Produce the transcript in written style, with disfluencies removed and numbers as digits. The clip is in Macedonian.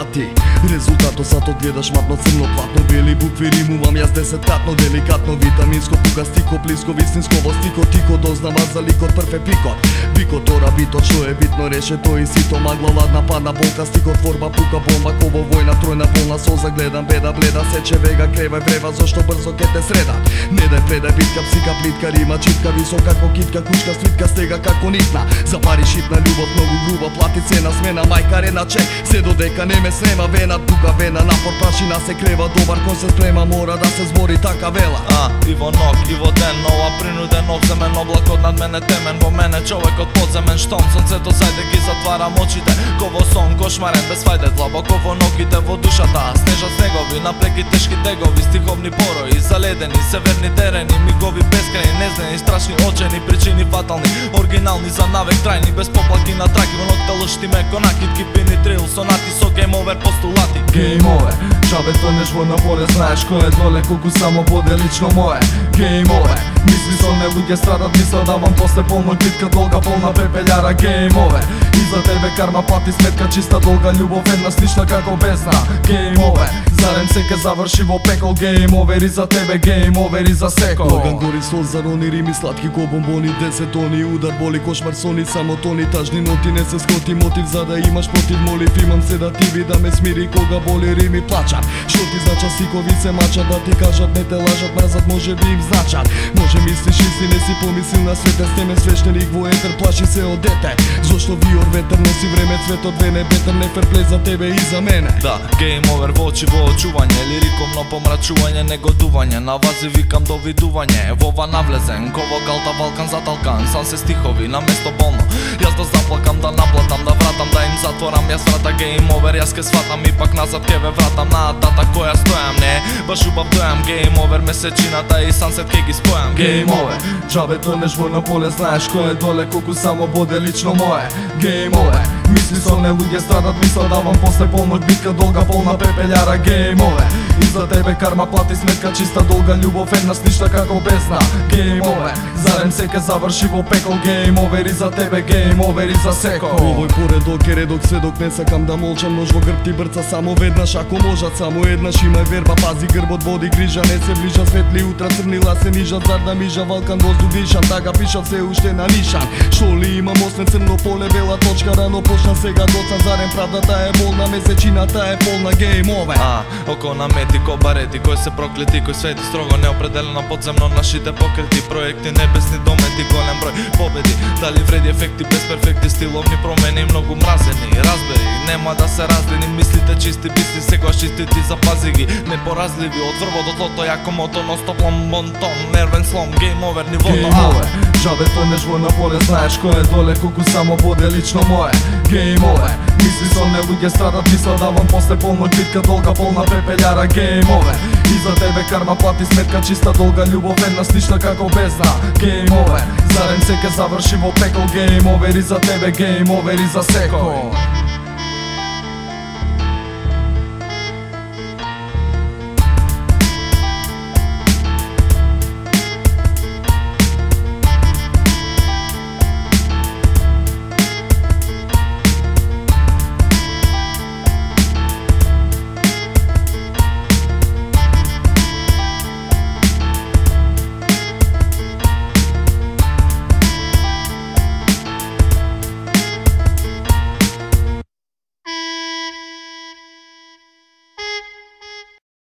брати. Резултатот сато гледаш матно црно платно, бели букви римувам јас 10-кратно, деликатно, витаминско, пукастико, блиско, вистинско, во стико, тико, дознава за ликот, прв е пикот. Бикот, ора, битот, што е битно, реше тој и сито, магла, ладна, падна, болка, стикот, творба, пука, бомба, ково, војна, тројна, полна, соза, гледам, беда, бледа, сече, вега, кревај, врева, зашто брзо ке те среда. Не дај предај, битка, псика, плитка, рима, читка, висока, како китка, кучка, свитка, стега, како нитна. За пари шитна, љубов, многу груба, плати цена, смена, мајка, рена, чек, се додека не ме снема, вена, тука, вена, напор, прашина се крева, добар кон се спрема, мора да се збори, така вела. И во ног, и во ден, ова принуден обземен, облакот над мене темен, во мене човекот подземен, штом сонцето зајде ги затварам очите, ко во сон, кошмарен, без фајде, длабоко во ногите, во душата, снежат снегови, напреки тешки тегови, стиховни порои, заледени, северни терени, мигови бескрајни, незнани, страшни, очени, причини фатални, оригинални за навек трајни, без поплаки на траки, во ноќта лшти ме конакит, кипини трил, сонати со гейм овер постулати. Гейм овер, чабе тонеш во на поле, знаеш кој е доле, колку само боде лично мое. Гейм овер, мисли со не луѓе страдат, мисла давам после полној битка, долга полна пепелјара. Гейм овер, и за тебе карма плати сметка, чиста долга љубов, една слична како бездна. Гейм овер, зарем се ке заврши во пекол. Гейм овер и за тебе, гейм овер и за секој. Логан гори со зарони, рими сладки ко бомбони, 10 тони, удар боли, кошмар сони, само тони, тажни ноти, не се скоти мотив за да имаш против, молив, имам седативи да ме смири кога боли, рими плачат. Шо ти значат, стикови се мачат, да ти кажат, не те лажат, мразат, може би им значат. Може мислиш исти, не си помислил на свете, сте ме свештеник во етер, плаши се од дете. Зошто виор ветер носи време, цветот вене, бетер не ферплей за тебе и за мене. Да, гейм овер во очи, во очување, лириком но помрачување, негодување, на вази викам довидување, вова навлезен, ко вокалта Балкан заталкан, сам се стихови на место болно. Јас да заплакам, да наплатам, да вратам, да им затворам, јас врата гейм овер, јас ке сватам и пак назад ке ве вратам на тата која стојам, не, баш убав дојам. Гейм овер, месечината и сансет ке ги спојам. Гейм овер, чабе тонеш во на поле, знаеш кој е доле, колку само боде лично мое. Гейм овер, мисли со не луѓе страдат, мисла давам после полноќ битка, долга полна пепелјара. Гейм овер, и за тебе карма плати сметка, чиста долга љубов, една слична како бездна. Гейм овер, зарем се ке заврши во пекол. Гейм овер и за тебе, гейм овер и за секој. Овој поредок е редок сведок, не сакам да молчам, нож во грб ти брца само веднаш, ако можат само еднаш, имај верба, пази грбот, води грижа, не се влижа, светли утра, црнила се нижат, зар да мижа, Валкан воздух дишам, тага пишав се уште на нишан. Шо ли имам освен црно поле, бела точка, рано почна сега доцна, зарем правдата е болна, месечината е полна. Гейм овер. Око намети, ко барети, кој се проклети, кој свети строго неопределено подземно нашите покрети, проекти небесни домети, голем број победи, дали вреди ефекти без перфекти, стиловни промени, многу мразени, разбери, нема да се разлини, мислите чисти, бисти, секојаш чисти ти запази ги, непоразливи, од врвот до тлото, јако мото, но стоп бонтон, нервен слом, гейм овер, нивото. Гейм овер, жабе тонеш во на поле, знаеш кој е доле, колку само боде лично мое. Гейм овер, мисли со не луѓе страдат, мисла давам после полноќ битка, долга полна пепелјара. Гейм овер, и за тебе карма плати сметка, чиста долга љубов, една слична како бездна. Гейм овер, зарем се ке заврши во пекол. Гейм овер и за тебе, гейм овер и за секој.